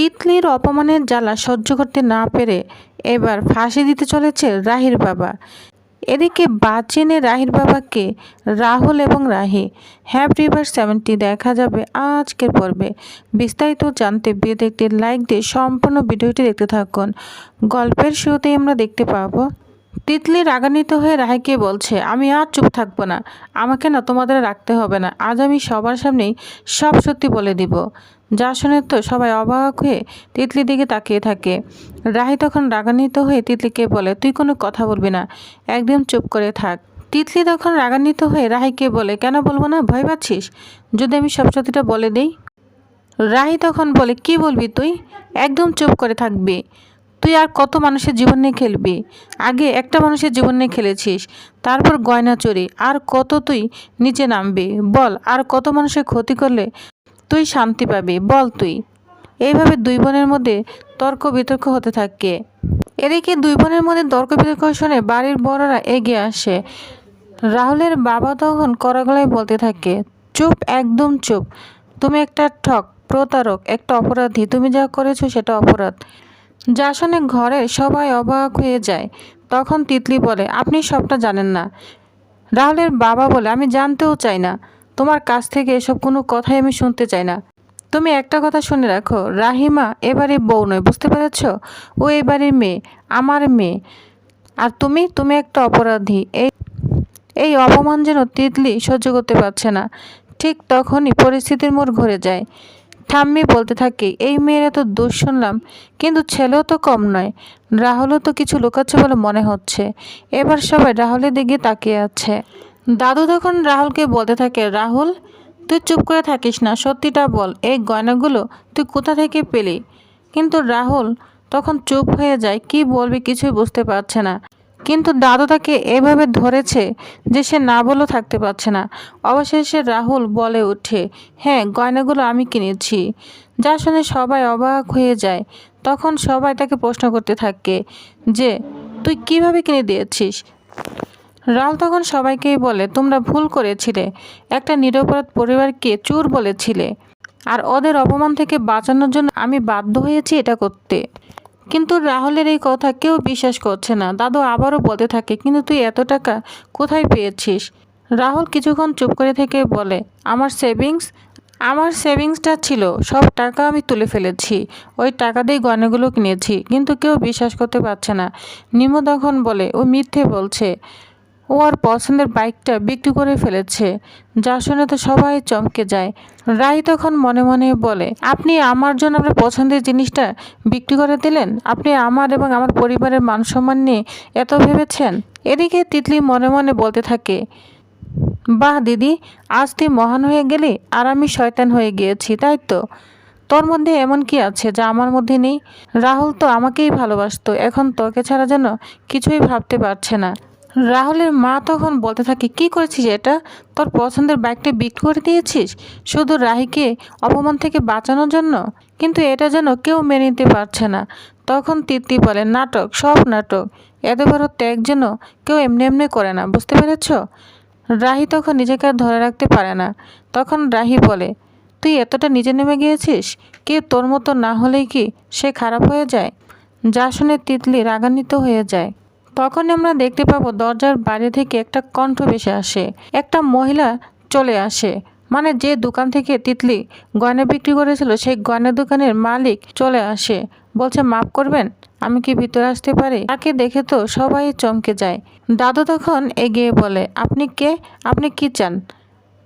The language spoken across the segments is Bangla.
তিতলির অপমানের জ্বালা সহ্য করতে না পেরে এবার ফাঁসি দিতে চলেছে রাহির বাবা। এদিকে বাঁচেনে রাহির বাবাকে রাহুল এবং রাহি। হ্যাপি রিভার 70 দেখা যাবে আজকের পর্বে। বিস্তারিত জানতে ভিডিওতে একটি লাইক দিয়ে সম্পূর্ণ ভিডিওটি দেখতে থাকুন। গল্পের শুরুতেই আমরা দেখতে পাবো তিতলি রাগান্বিত হয়ে রাহিকে বলছে, আমি আর চুপ থাকবো না, আমাকে না তোমাদের রাখতে হবে না, আজ আমি সবার সামনেই সব সত্যি বলে দিব। যা শুনে তো সবাই অবাক হয়ে তিতলির দিকে তাকিয়ে থাকে। রাহি তখন রাগান্বিত হয়ে তিতলিকে বলে, তুই কোনো কথা বলবি না, একদম চুপ করে থাক। তিতলি তখন রাগান্বিত হয়ে রাহিকে বলে, কেন বলবো না, ভয় পাচ্ছিস যদি আমি সব সত্যিটা বলে দিই? রাহি তখন বলে, কি বলবি তুই, একদম চুপ করে থাকবি। তুই আর কত মানুষের জীবন নিয়ে খেলবি? আগে একটা মানুষের জীবন নিয়ে খেলেছিস, তারপর গয়না চুরি, আর কত তুই নিচে নামবি? বল, আর কত মানুষের ক্ষতি করলে তুই শান্তি পাবি বল তুই? এইভাবে দুই বোনের মধ্যে তর্ক বিতর্ক হতে থাকে। এদিকে দুই বোনের মধ্যে তর্ক বিতর্ক শুনে বাড়ির বড়রা এগিয়ে আসে। রাহুলের বাবা তখন কড়া গলায় বলতে থাকে, চুপ, একদম চুপ, তুমি একটা ঠক, প্রতারক, একটা অপরাধী, তুমি যা করেছো সেটা অপরাধ। যা শুনে ঘরে সবাই অবাক হয়ে যায়। তখন তিতলি বলে, আপনি সবটা জানেন না। রাহুলের বাবা বলে, আমি জানতেও চাই না, তোমার কাছ থেকে এসব কোনো কথাই আমি শুনতে চাই না। তুমি একটা কথা শুনে রাখো, রাহিমা এবারে বউ নয়, বুঝতে পেরেছ? ও এবারের মেয়ে, আমার মেয়ে। আর তুমি একটা অপরাধী। এই অপমান যেন তিতলি সহ্য করতে পারছে না। ঠিক তখনই পরিস্থিতির মোড় ঘুরে যায়। ঠাম্মি বলতে থাকে, এই মেয়ের এত দোষ শুনলাম, কিন্তু ছেলেও তো কম নয়, রাহুলও তো কিছু লুকাচ্ছে বলে মনে হচ্ছে। এবার সবাই রাহুলের দিকে তাকিয়ে আছে। দাদু তখন রাহুলকে বলতে থাকে, রাহুল তুই চুপ করে থাকিস না, সত্যিটা বল, এই গয়নাগুলো তুই কোথা থেকে পেলি? কিন্তু রাহুল তখন চুপ হয়ে যায়, কি বলবে কিছুই বুঝতে পারছে না। কিন্তু দাদু তাকে এভাবে ধরেছে যে সে না বলেও থাকতে পারছে না। অবশেষে রাহুল বলে ওঠে, হ্যাঁ, গয়নাগুলো আমি কিনেছি। যা শুনে সবাই অবাক হয়ে যায়। তখন সবাই তাকে প্রশ্ন করতে থাকে যে তুই কিভাবে কিনে দিয়েছিস? রাহুল তখন সবাইকেই বলে, তোমরা ভুল করেছিলে, একটা নিরপরাধ পরিবারকে চোর বলেছিলে, আর ওদের অপমান থেকে বাঁচানোর জন্য আমি বাধ্য হয়েছি এটা করতে। কিন্তু রাহুলের এই কথা কেউ বিশ্বাস করছে না। দাদু আবারও বলতে থাকে, কিন্তু তুই এত টাকা কোথায় পেয়েছিস? রাহুল কিছুক্ষণ চুপ করে থেকে বলে, আমার সেভিংসটা ছিল, সব টাকা আমি তুলে ফেলেছি, ওই টাকা দিয়ে গয়নাগুলো কিনেছি। কিন্তু কেউ বিশ্বাস করতে পারছে না। নিমো তখন বলে, ও মিথ্যে বলছে, ও আর পছন্দের বাইকটা বিক্রি করে ফেলেছে। যা শুনে তো সবাই চমকে যায়। রাই তখন মনে মনে বলে, আপনি আমার জন্য আপনার পছন্দের জিনিসটা বিক্রি করে দিলেন? আপনি আমার এবং আমার পরিবারের মান সম্মান নিয়ে এত ভেবেছেন? এদিকে তিতলি মনে মনে বলতে থাকে, বাহ দিদি, আজ তুই মহান হয়ে গেলি আর আমি শয়তান হয়ে গিয়েছি, তাই তো? তোর মধ্যে এমন কি আছে যা আমার মধ্যে নেই? রাহুল তো আমাকেই ভালোবাসতো, এখন তোকে ছাড়া যেন কিছুই ভাবতে পারছে না। রাহুলের মা তখন বলতে থাকে, কি করেছিস এটা? তোর পছন্দের বাইকটা বিক্রি করে দিয়েছিস শুধু রাহিকে অপমান থেকে বাঁচানোর জন্য? কিন্তু এটা যেন কেউ মেনে নিতে পারছে না। তখন তিতলি বলে, নাটক, সব নাটক, এত বড় ত্যাগ যেন কেউ এমনি এমনি করে না, বুঝতে পেরেছ? রাহি তখন নিজেকে আর ধরে রাখতে পারে না। তখন রাহি বলে, তুই এতটা নিচে নেমে গিয়েছিস? কেউ তোর মতো না হলেই কি সে খারাপ হয়ে যায়? যা শুনে তিতলি রাগান্বিত হয়ে যায়। তখন আমরা দেখতে পাবো দরজার বাইরে থেকে একটা কণ্ঠ ভেসে আসে। একটা মহিলা চলে আসে, মানে যে দোকান থেকে তিতলি গয়না বিক্রি করেছিল সেই গয়না দোকানের মালিক চলে আসে। বলছে, মাফ করবেন, আমি কি ভিতরে আসতে পারি? তাকে দেখে তো সবাই চমকে যায়। দাদু তখন এগিয়ে বলে, আপনি কে, আপনি কি চান?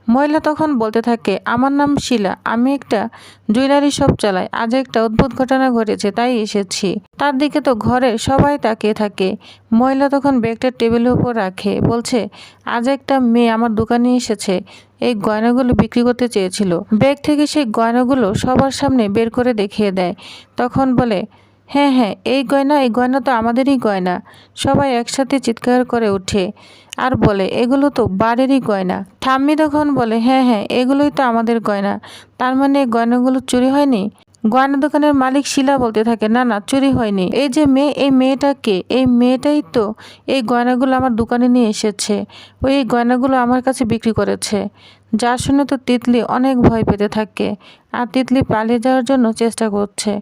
মহিলা তখন বলতে থাকে, আমার নাম শিলা, আমি একটা জুয়েলারি শপ চালাই, আজ একটা অদ্ভুত ঘটনা ঘটেছে তাই এসেছি। তার দিকে তো ঘরে সবাই তাকিয়ে থাকে। মহিলা তখন ব্যাগটা টেবিলের উপর রাখে, বলছে, আজ একটা মেয়ে আমার দোকানে এসেছে, এই গয়নাগুলো বিক্রি করতে চেয়েছিল। ব্যাগ থেকে সেই গয়নাগুলো সবার সামনে বের করে দেখিয়ে দেয়। তখন বলে, হ্যাঁ হ্যাঁ, এই গয়না তো আমাদেরই গয়না। সবাই একসাথে চিৎকার করে ওঠে আর বলে, এগুলো তো বাড়িরই গয়না। ঠাম্মি তখন বলে, হ্যাঁ হ্যাঁ, এগুলোই তো আমাদের গয়না। তার মানে এই গয়নাগুলো চুরি হয়নি? গয়না দোকানের মালিক শিলা বলতে থাকে, না না, চুরি হয়নি। এই যে মেয়ে, এই মেয়েটা কে? এই মেয়েটাই তো এই গয়নাগুলো আমার দোকানে নিয়ে এসেছে, ওই এই গয়নাগুলো আমার কাছে বিক্রি করেছে। যা শুনে তো তিতলি অনেক ভয় পেতে থাকে আর তিতলি পালিয়ে যাওয়ার জন্য চেষ্টা করছে,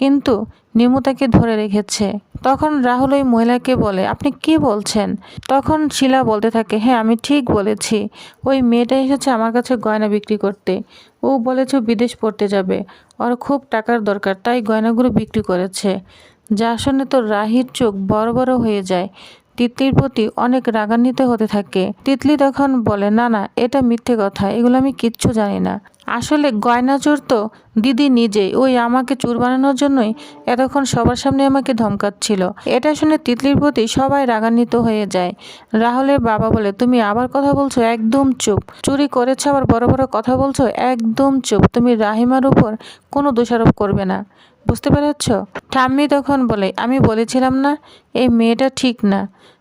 কিন্তু নিমু তাকে ধরে রেখেছে। তখন রাহুল ওই মহিলাকে বলে, আপনি কি বলছেন? তখন শিলা বলতে থাকে, হ্যাঁ আমি ঠিক বলেছি, ওই মেয়েটা এসেছে আমার কাছে গয়না বিক্রি করতে। ও বলেছে বিদেশ পড়তে যাবে, ওর খুব টাকার দরকার, তাই গয়নাগুলো বিক্রি করেছে। যা শুনে তো রাহির চোখ বড় বড় হয়ে যায়। তিতলির প্রতি অনেক রাগান্বিত হতে থাকে। তিতলি তখন বলে, না না, এটা মিথ্যে কথা, এগুলো আমি কিচ্ছু জানি না। আসলে গয়না চোর তো দিদি নিজেই, ওই আমাকে চোর বানানোর জন্যই এতক্ষণ সবার সামনে আমাকে ধমকাচ্ছিল। এটা শুনে তিতলির প্রতি সবাই রাগান্বিত হয়ে যায়। রাহুলের বাবা বলে, তুমি আবার কথা বলছো, একদম চুপ। চুরি করেছে আবার বড় বড় কথা বলছো, একদম চুপ। তুমি রাহিমার উপর কোনো দোষারোপ করবে না, বুঝতে পেরেছ? ঠাম্মি তখন বলে, আমি বলেছিলাম না এই মেয়েটা ঠিক না,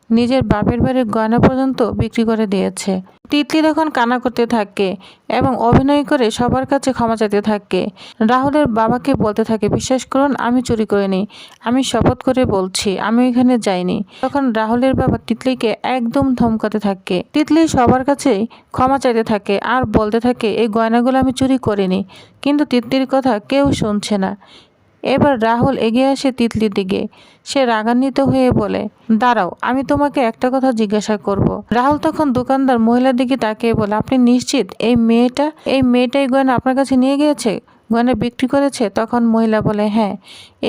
নিজের বাপের বাড়ির গয়না পর্যন্ত বিক্রি করে দিয়েছে। তিতলি তখন কান্না করতে থাকে এবং অভিনয় করে সবার কাছে ক্ষমা চাইতে থাকে। রাহুলের বাবাকে বলতে থাকে, বিশ্বাস করুন আমি চুরি করিনি, আমি শপথ করে বলছি আমি এখানে যাইনি। তখন রাহুলের বাবা তিতলিকে একদম ধমকাতে থাকে। তিতলি সবার কাছেই ক্ষমা চাইতে থাকে আর বলতে থাকে, এই গয়নাগুলো আমি চুরি করিনি। কিন্তু তিতলির কথা কেউ শুনছে না। এবার রাহুল এগিয়ে আসে তিতলির দিকে। সে রাগান্বিত হয়ে বলে, দাঁড়াও, আমি তোমাকে একটা কথা জিজ্ঞাসা করব। রাহুল তখন দোকানদার মহিলার দিকে তাকিয়ে বলে, আপনি নিশ্চিত এই মেয়েটাই গয়না আপনার কাছে নিয়ে গিয়েছে, গয়না বিক্রি করেছে? তখন মহিলা বলে, হ্যাঁ,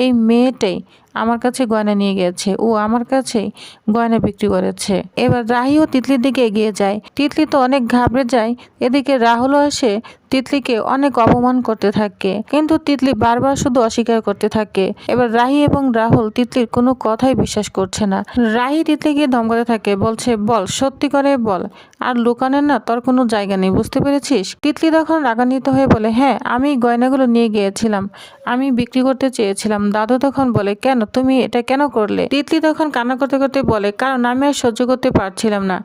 এই মেয়েটাই আমার কাছে গয়না নিয়ে গিয়েছে, ও আমার কাছেই গয়না বিক্রি করেছে। এবার রাহিও তিতলির দিকে এগিয়ে যায়। তিতলি তো অনেক ঘাবড়ে যায়। এদিকে রাহুলও এসে তিতলিকে অনেক অপমান করতে থাকে, কিন্তু তিতলি বারবার শুধু অস্বীকার করতে থাকে। এবার রাহি এবং রাহুল তিতলির কোনো কথাই বিশ্বাস করছে না। রাহি তিতলিকে ধমকাতে থাকে, বলছে, বল, সত্যি করে বল, আর লুকানোর না তোর কোনো জায়গা নেই, বুঝতে পেরেছিস? তিতলি তখন রাগান্বিত হয়ে বলে, হ্যাঁ আমি গয়নাগুলো নিয়ে গিয়েছিলাম, আমি বিক্রি করতে চেয়েছিলাম। দাদু তখন বলে, কেন, তুমি এটা কেন করলে? তিতলি তখন কান্না করতে করতে বলে, কারণ আমি আর সহ্য করতে পারছিলাম না।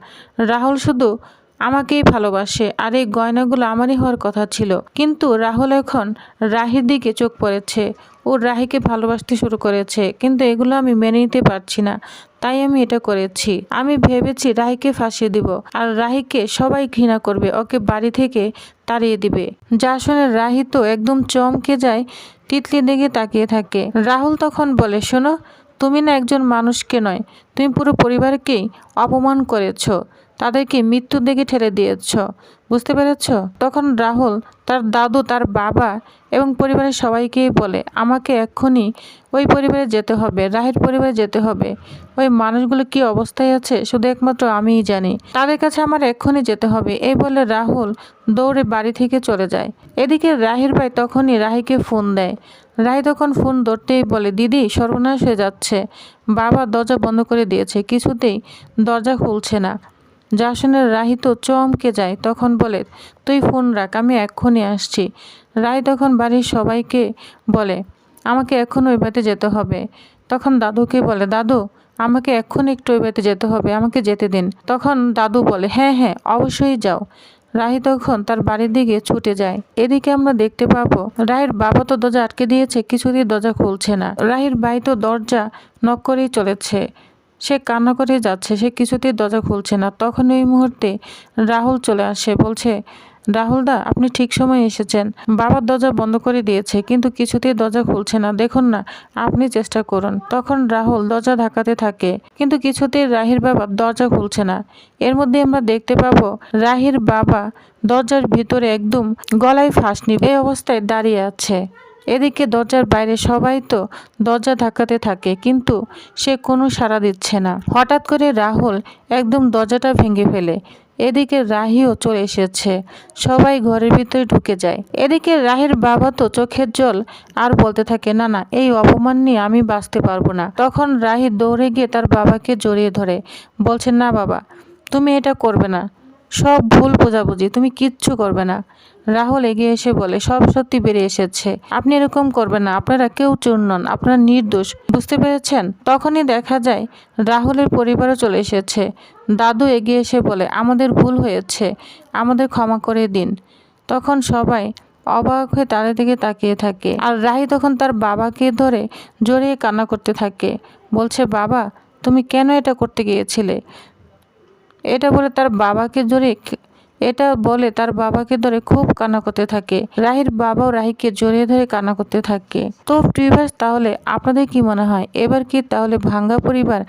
রাহুল শুধু আমাকেই ভালোবাসে আর এই গয়নাগুলো আমারই হওয়ার কথা ছিল। কিন্তু রাহুল এখন রাহির দিকে চোখ পড়েছে, ও রাহিকে ভালোবাসতে শুরু করেছে, কিন্তু এগুলো আমি মেনে নিতে পারছি না, তাই আমি এটা করেছি। আমি ভেবেছি রাহিকে ফাঁসিয়ে দিব আর রাহিকে সবাই ঘৃণা করবে, ওকে বাড়ি থেকে তাড়িয়ে দিবে। যা শুনে রাহি তো একদম চমকে যায়, তিতলির দিকে তাকিয়ে থাকে। রাহুল তখন বলে, শোনো, তুমি না একজন মানুষকে নয়, তুমি পুরো পরিবারকেই অপমান করেছো, তাদেরকে মৃত্যুর দিকে ঠেলে দিয়েছ, বুঝতে পেরেছ? তখন রাহুল তার দাদু, তার বাবা এবং পরিবারের সবাইকে বলে, আমাকে এক্ষুনি ওই পরিবারে যেতে হবে, রাহির পরিবারে যেতে হবে। ওই মানুষগুলো কি অবস্থায় আছে শুধু একমাত্র আমিই জানি, তাদের কাছে আমার এক্ষুনি যেতে হবে। এই বলে রাহুল দৌড়ে বাড়ি থেকে চলে যায়। এদিকে রাহির ভাই তখনই রাহিকে ফোন দেয়। রাহি তখন ফোন ধরতেই বলে, দিদি সর্বনাশ হয়ে যাচ্ছে, বাবা দরজা বন্ধ করে দিয়েছে, কিছুতেই দরজা খুলছে না। যা শুনে রাহি তো চমকে যায়। তখন বলে, তুই ফোন রাখ, আমি এক্ষুনি আসছি। রাহি তখন বাড়ির সবাইকে বলে, আমাকে এখন ওই বাড়িতে যেতে হবে। তখন দাদুকে বলে, দাদু আমাকে এক্ষুনি একটু ওই বাড়িতে যেতে হবে, আমাকে যেতে দিন। তখন দাদু বলে, হ্যাঁ হ্যাঁ অবশ্যই যাও। রাহি তখন তার বাড়ির দিকে ছুটে যায়। এদিকে আমরা দেখতে পাবো রাহির বাবা তো দরজা আটকে দিয়েছে, কিছুতেই দরজা খুলছে না। রাহির ভাই তো দরজা নক করেই চলেছে, সে কান্না করে যাচ্ছে, সে কিছুতেই দরজা খুলছে না। তখন এই মুহূর্তে রাহুল চলে আসে, বলছে, রাহুল দা আপনি ঠিক সময় এসেছেন, বাবার দরজা বন্ধ করে দিয়েছে কিন্তু কিছুতেই দরজা খুলছে না, দেখুন না, আপনি চেষ্টা করুন। তখন রাহুল দরজা ধাক্কাতে থাকে, কিন্তু কিছুতেই রাহির বাবা দরজা খুলছে না। এর মধ্যে আমরা দেখতে পাবো রাহির বাবা দরজার ভিতরে একদম গলায় ফাঁস নিয়ে এই অবস্থায় দাঁড়িয়ে আছে। এদিকে দরজার বাইরে সবাই তো দরজা ধাক্কাতে থাকে, কিন্তু সে কোনো সাড়া দিচ্ছে না। হঠাৎ করে রাহুল একদম দরজাটা ভেঙে ফেলে। এদিকে রাহিও চলে এসেছে, সবাই ঘরের ভিতরে ঢুকে যায়। এদিকে রাহির বাবা তো চোখের জল আর বলতে থাকে, না না, এই অপমান নিয়ে আমি বাঁচতে পারবো না। তখন রাহি দৌড়ে গিয়ে তার বাবাকে জড়িয়ে ধরে বলছে, না বাবা, তুমি এটা করবে না, সব ভুল বোঝাবুঝি, তুমি কিচ্ছু করবে না। রাহুল এগিয়ে এসে বলে, সব সত্যি বেরিয়ে এসেছে, আপনি এরকম করবেন না, আপনারা কেউ চোর নন, আপনারা নির্দোষ, বুঝতে পেরেছেন? তখনই দেখা যায় রাহুলের পরিবারও চলে এসেছে। দাদু এগিয়ে এসে বলে, আমাদের ভুল হয়েছে, আমাদের ক্ষমা করে দিন। তখন সবাই অবাক হয়ে তাদের দিকে তাকিয়ে থাকে, আর রাহি তখন তার বাবাকে ধরে জড়িয়ে কান্না করতে থাকে, বলছে, বাবা তুমি কেন এটা করতে গিয়েছিলে? এটা বলে তার বাবাকে জড়িয়ে এটা বলে তার বাবাকে ধরে খুব কান্না করতে থাকে। রাহির বাবাও রাহিকে জড়িয়ে ধরে কান্না করতে থাকে। তো ভিউয়ার্স, তাহলে আপনাদের কি মনে হয় এবার কি তাহলে ভাঙ্গা পরিবার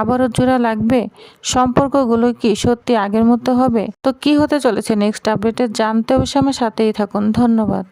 আবারও জোড়া লাগবে? সম্পর্কগুলো কি সত্যি আগের মতো হবে? তো কি হতে চলেছে নেক্সট আপডেটে জানতে অবশ্যই আমার সাথেই থাকুন। ধন্যবাদ।